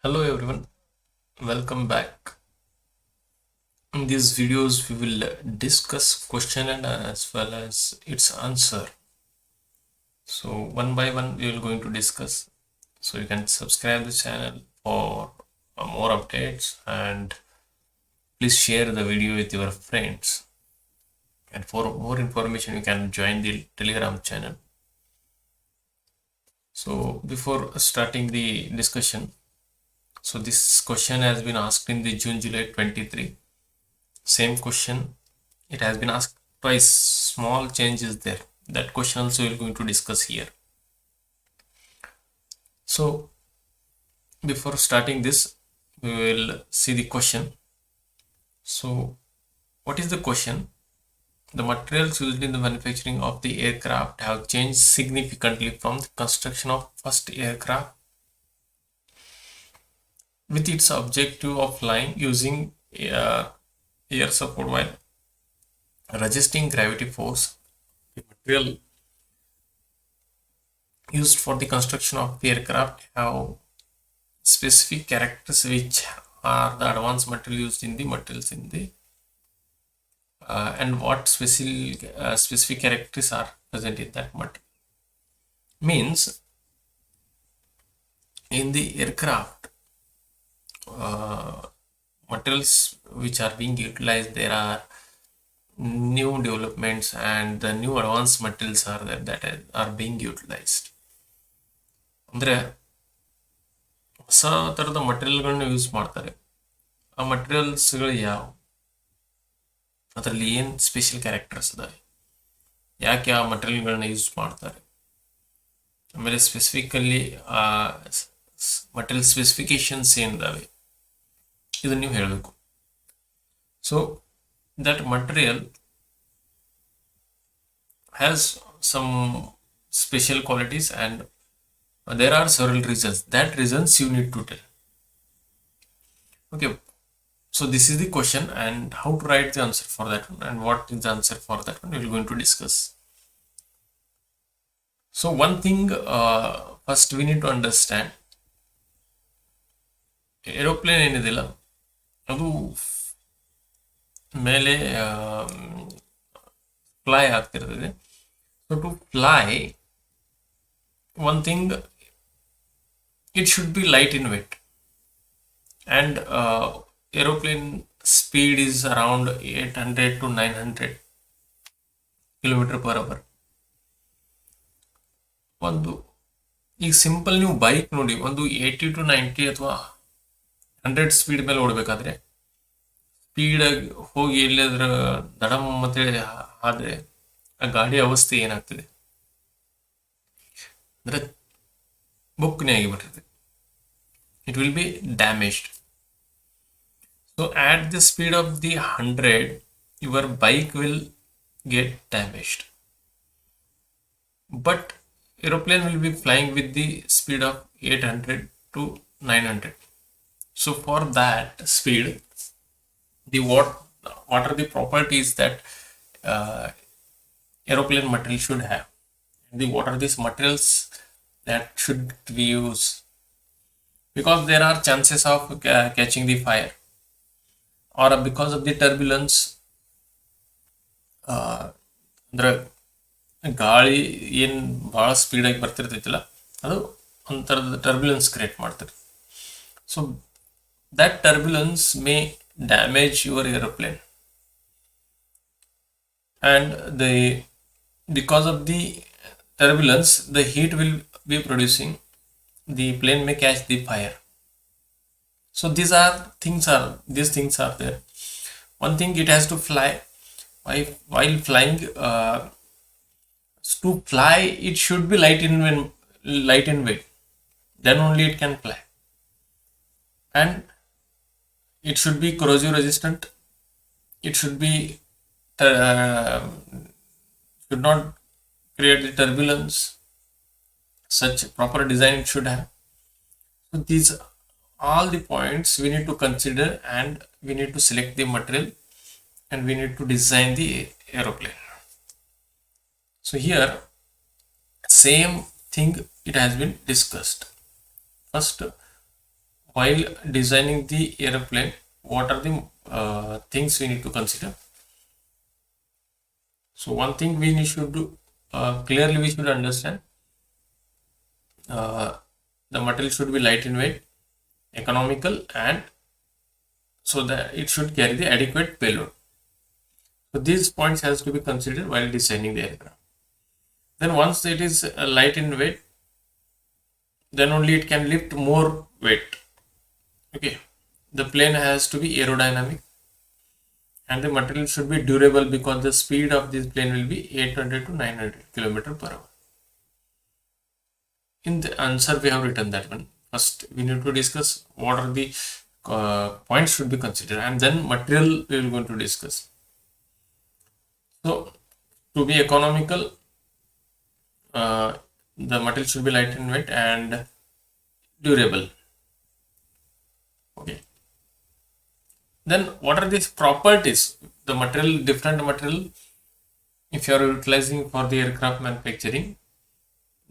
Hello everyone, welcome back. In these videos we will discuss question and as well as its answer. So one by one we will going to discuss. So you can subscribe the channel for more updates and please share the video with your friends. And for more information you can join the Telegram channel. So before starting the discussion, so this question has been asked in the June-July 23. Same question, it has been asked twice. Small changes there. That question also we're going to discuss here. So before starting this, we will see the question. So what is the question? The materials used in the manufacturing of the aircraft have changed significantly from the construction of first aircraft with its objective of flying using air support while resisting gravity force. The material used for the construction of the aircraft have specific characters which are the advanced material used in the materials in the and what specific characters are present in that material means in the aircraft materials which are being utilized, there are new developments and the new advanced materials are there that are being utilized. ಅಂದ್ರೆ ಹೊಸ ತರದ ಮಟೀರಿಯಲ್ಗಳನ್ನ use ಮಾಡ್ತಾರೆ. ಆ ಮಟೀರಿಯಲ್ಸ್ಗಳು ಯಾವ, ಅದರಲ್ಲಿ ಏನು special characters ಇದಾವೆ, ಯಾಕೆ ಆ ಮಟೀರಿಯಲ್ಗಳನ್ನ ಯೂಸ್ ಮಾಡ್ತಾರೆ, ಆಮೇಲೆ ಸ್ಪೆಸಿಫಿಕಲ್ಲಿ ಆ ಮಟೀರಿಯಲ್ ಸ್ಪೆಸಿಫಿಕೇಶನ್ಸ್ ಏನಿದಾವೆ ಇದನ್ನು ನೀವು ಹೇಳಬೇಕು. So that material has some special qualities and there are several reasons. That reasons you need to tell. Okay, so this is the question and how to write the answer for that one and what is the answer for that one we're going to discuss. So one thing first we need to understand, aeroplane ಏನಿದೆಯಲ್ಲ ಅದು ಮೇಲೆ fly ಆಗ್ತಿರ್ತದೆ. So to fly, one thing, it should be light in weight and aeroplane speed is around 800 to 900 kilometer per hour. ಒಂದು ಈಗ simple ನೀವು bike ನೋಡಿ, ಒಂದು 80 to 90 ಅಥವಾ 100 speed ಮೇಲೆ ಓಡಬೇಕಾದ್ರೆ ಸ್ಪೀಡಾಗಿ ಹೋಗಿ ಎಲ್ಲಿಯಾದ್ರ ದಡಮ್ ಅಂತೇಳಿ ಆದರೆ ಆ ಗಾಡಿ ಅವಸ್ಥೆ ಏನಾಗ್ತದೆ ಅಂದರೆ ಬುಕ್ನೇ ಆಗಿಬಿಟ್ಟಿರ್ತದೆ. It will be damaged. So at the speed of the 100, your bike will get damaged. But aeroplane will be flying with the speed of 800 to 900. So for that speed, what are the properties that aeroplane material should have? What are these materials that should be used? Because there are chances of catching the fire or because of the turbulence, ಅಂದ್ರೆ ಗಾಳಿ ಏನು ಭಾಳ ಸ್ಪೀಡಾಗಿ ಬರ್ತಿರ್ತೈತಿಲ್ಲ ಅದು ಒಂಥರದ ಟರ್ಬ್ಯುಲೆನ್ಸ್ create ಮಾಡ್ತದೆ. So that turbulence may damage your aeroplane and because of the turbulence the heat will be producing, the plane may catch the fire. So these things are there. One thing, it has to fly. While flying, to fly it should be light in weight, then only it can fly, and it should be corrosion resistant. It should be should not create the turbulence. Such proper design it should have. So these all the points we need to consider and we need to select the material and we need to design the aeroplane. So here same thing it has been discussed. First, while designing the airplane, what are the things we need to consider? So one thing we should do, clearly we should understand, uh, the material should be light in weight, economical, and so that it should carry the adequate payload. So these points has to be considered while designing the aircraft. Then once it is light in weight, then only it can lift more weight. Okay, the plane has to be aerodynamic, and the material should be durable because the speed of this plane will be 800 to 900 km per hour. In the answer we have written that one. First we need to discuss what are the points should be considered, and then material we will going to discuss. So to be economical, the material should be light in weight and durable. Okay, then what are these properties? The material, different material, if you are utilizing for the aircraft manufacturing,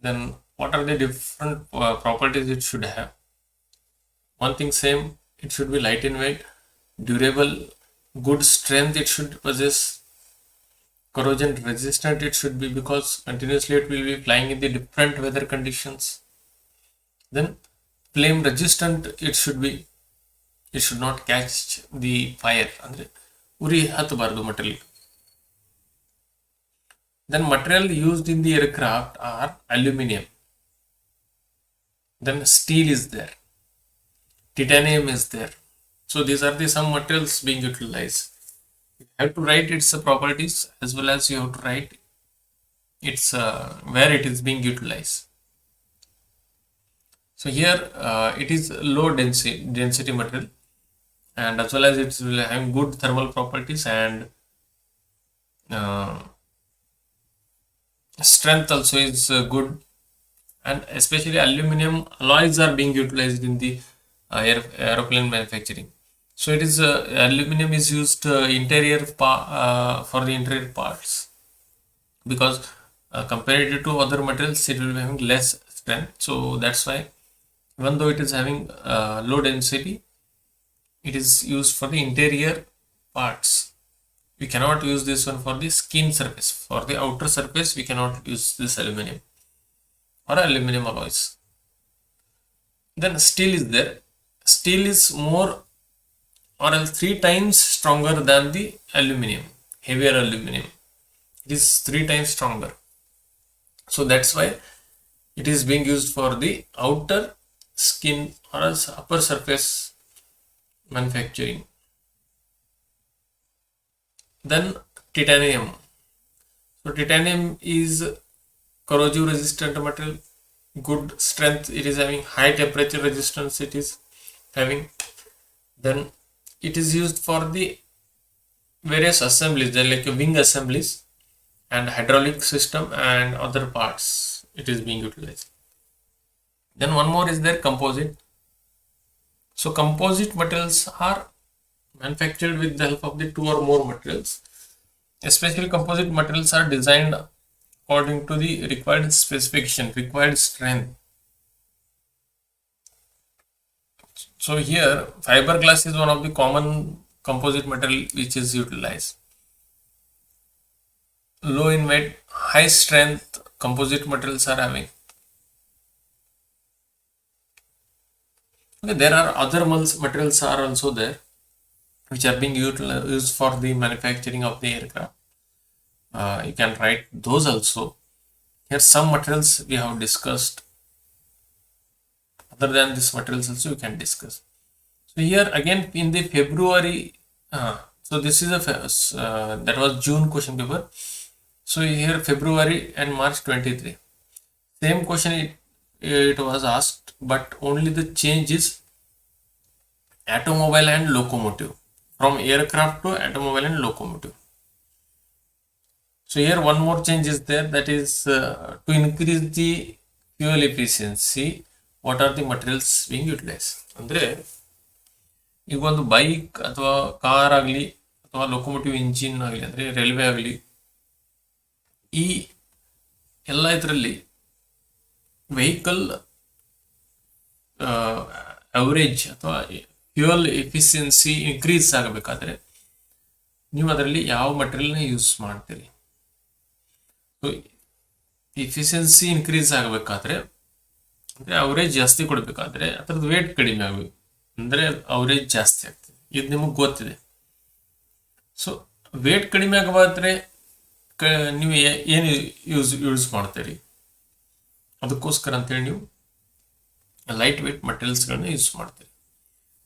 then what are the different properties it should have? One thing same, it should be light in weight, durable, good strength it should possess, corrosion resistant it should be because continuously it will be flying in the different weather conditions. Then flame resistant it should be, it should not catch the fire, andre uri hatbaradu material. Then material used in the aircraft are aluminum, then steel is there, titanium is there. So these are the some materials being utilized. You have to write its properties as well as you have to write its where it is being utilized. So here it is low density material, and as well as it's having good thermal properties and strength also is good, and especially aluminum alloys are being utilized in the aeroplane manufacturing. So it is aluminum is used for the interior parts because compared to other materials it will be having less strength. So that's why even though it is having low density, it is used for the interior parts. We cannot use this one for the skin surface. For the outer surface we cannot use this aluminum or aluminum alloys. Then steel is there. Steel is more or else 3 times stronger than the aluminum, heavier aluminum. It is 3 times stronger. So that's why it is being used for the outer skin or else upper surface manufacturing. Then titanium. So titanium is corrosion resistant material, good strength it is having, high temperature resistance it is having. Then it is used for the various assemblies, like wing assemblies and hydraulic system and other parts it is being utilized. Then one more is there, composite. So composite materials are manufactured with the help of the 2 or more materials. Especially composite materials are designed according to the required specification, required strength. So here fiberglass is one of the common composite material which is utilized. Low in weight, high strength composite materials are having. Okay, there are other materials are also there which are being used for the manufacturing of the aircraft. You can write those also. Here some materials we have discussed. Other than these materials also you can discuss. So here again in the February, so this is a that was June question paper. So here February and March 23, same question it was asked, but only the change is automobile and locomotive, from aircraft to automobile and locomotive. So here one more change is there, that is to increase the fuel efficiency, what are the materials being utilized. ಅಂದ್ರೆ ಈಗ ಒಂದು bike ಅಥವಾ car ಆಗಲಿ ಅಥವಾ locomotive engine ಆಗಲಿ ಅಂದರೆ railway ಆಗಲಿ, ಈ ಎಲ್ಲ ಇದರಲ್ಲಿ ವೆಹಿಕಲ್ ಅವರೇಜ್ ಅಥವಾ ಫ್ಯೂಯಲ್ ಎಫಿಷಿಯನ್ಸಿ ಇನ್ಕ್ರೀಸ್ ಆಗಬೇಕಾದ್ರೆ ನೀವು ಅದರಲ್ಲಿ ಯಾವ ಮಟೀರಿಯಲ್ನ ಯೂಸ್ ಮಾಡ್ತೀರಿ. ಸೊ ಎಫಿಷಿಯನ್ಸಿ ಇನ್ಕ್ರೀಸ್ ಆಗಬೇಕಾದ್ರೆ ಅಂದರೆ ಅವರೇಜ್ ಜಾಸ್ತಿ ಕೊಡಬೇಕಾದ್ರೆ ಅದರದ್ದು ವೇಟ್ ಕಡಿಮೆ ಆಗಬೇಕು, ಅಂದರೆ ಅವರೇಜ್ ಜಾಸ್ತಿ ಆಗ್ತದೆ. ಇದು ನಿಮಗೆ ಗೊತ್ತಿದೆ. ಸೊ ವೇಟ್ ಕಡಿಮೆ ಆಗಬೇಕಾದ್ರೆ ನೀವು ಏನು ಯೂಸ್ ಮಾಡ್ತೀರಿ, ಅದಕ್ಕೋಸ್ಕರ ಅಂತೇಳಿ ನೀವು ಲೈಟ್ ವೇಟ್ ಮಟೀರಿಯಲ್ಸ್ಗಳನ್ನ ಯೂಸ್ ಮಾಡ್ತೀರಿ.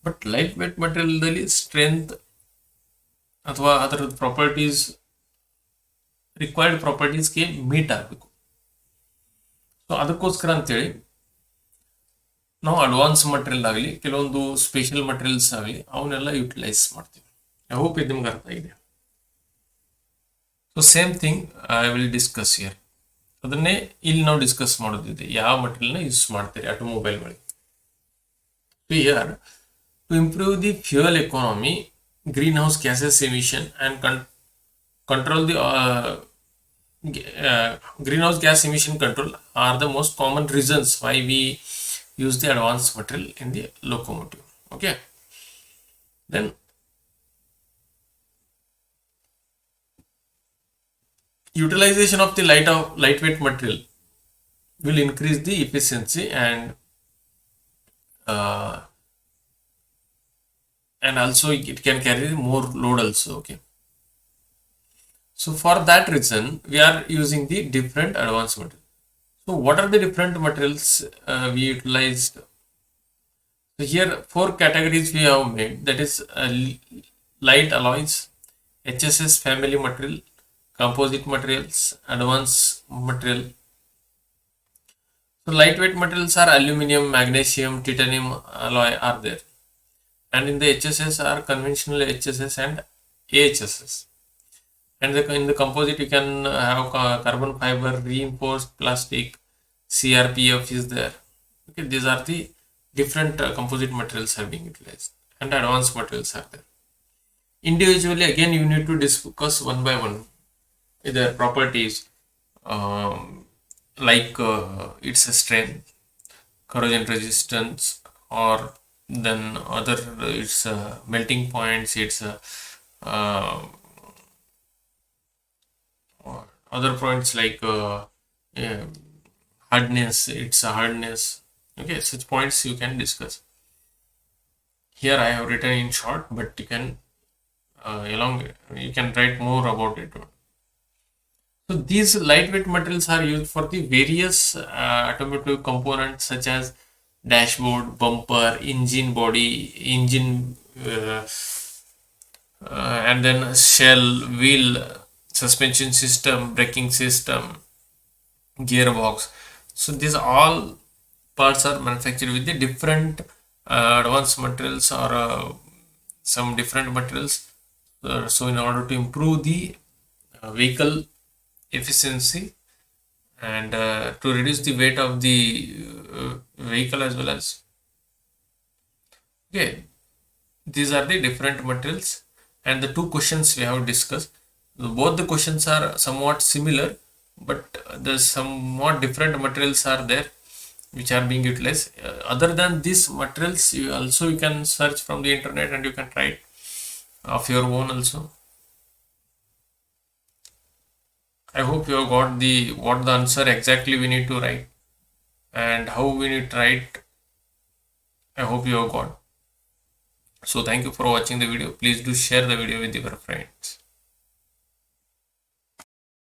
ಬಟ್ ಲೈಟ್ ವೇಟ್ ಮಟೀರಿಯಲ್ದಲ್ಲಿ ಸ್ಟ್ರೆಂತ್ ಅಥವಾ ಅದರ ಪ್ರಾಪರ್ಟೀಸ್ ರಿಕ್ವೈರ್ಡ್ ಪ್ರಾಪರ್ಟೀಸ್ಗೆ ಮೀಟ್ ಆಗಬೇಕು. ಸೊ ಅದಕ್ಕೋಸ್ಕರ ಅಂತೇಳಿ ನಾವು ಅಡ್ವಾನ್ಸ್ ಮಟೀರಿಯಲ್ ಆಗಲಿ ಕೆಲವೊಂದು ಸ್ಪೆಷಲ್ ಮಟೀರಿಯಲ್ಸ್ ಆಗಲಿ ಅವನ್ನೆಲ್ಲ ಯುಟಿಲೈಸ್ ಮಾಡ್ತೀವಿ. ಐ ಹೋಪ್ ಇದು ನಿಮ್ಗೆ ಅರ್ಥ ಇದೆ. So same thing I will discuss here. ಅದನ್ನೇ ಇಲ್ಲಿ ನಾವು ಡಿಸ್ಕಸ್ ಮಾಡೋದಿದೆ, ಯಾವ ಮಟೀರಿಯಲ್ನ ಯೂಸ್ ಮಾಡ್ತೀರಿ ಆಟೋಮೊಬೈಲ್ಗಳಿಗೆ. So here to improve the fuel economy, greenhouse gases emission and control the greenhouse gas emission control are the most common reasons why we use the advanced material in the locomotive. Okay, then utilization of the lightweight material will increase the efficiency and also it can carry more load also. Okay, so for that reason we are using the different advanced material. So what are the different materials we utilized? So here 4 categories we have made, that is light alloys, HSS family material, composite materials, advanced material. So lightweight materials are aluminum, magnesium, titanium alloy are there, and in the HSS are conventional HSS and AHSS. And in the composite you can have carbon fiber, reinforced plastic, CRPF is there. Okay, these are the different composite materials are being utilized, and advanced materials are there. Individually again you need to discuss one by one their properties, like its strength, corrosion resistance, or then other its melting points, its other points like hardness, its hardness. Okay, such points you can discuss. Here I have written in short, but you can you can write more about it. So these lightweight materials are used for the various automotive components such as dashboard, bumper, engine body, engine and then shell, wheel, suspension system, braking system, gearbox. So these all parts are manufactured with the different advanced materials or some different materials. So in order to improve the vehicle efficiency and to reduce the weight of the vehicle as well as, okay, these are the different materials. And the 2 questions we have discussed, both the questions are somewhat similar, but there's somewhat different materials are there which are being utilized. Other than these materials, you can search from the internet and you can try it of your own also. I hope you have got what the answer exactly we need to write and how we need to write. I hope you have got. So thank you for watching the video. Please do share the video with your friends.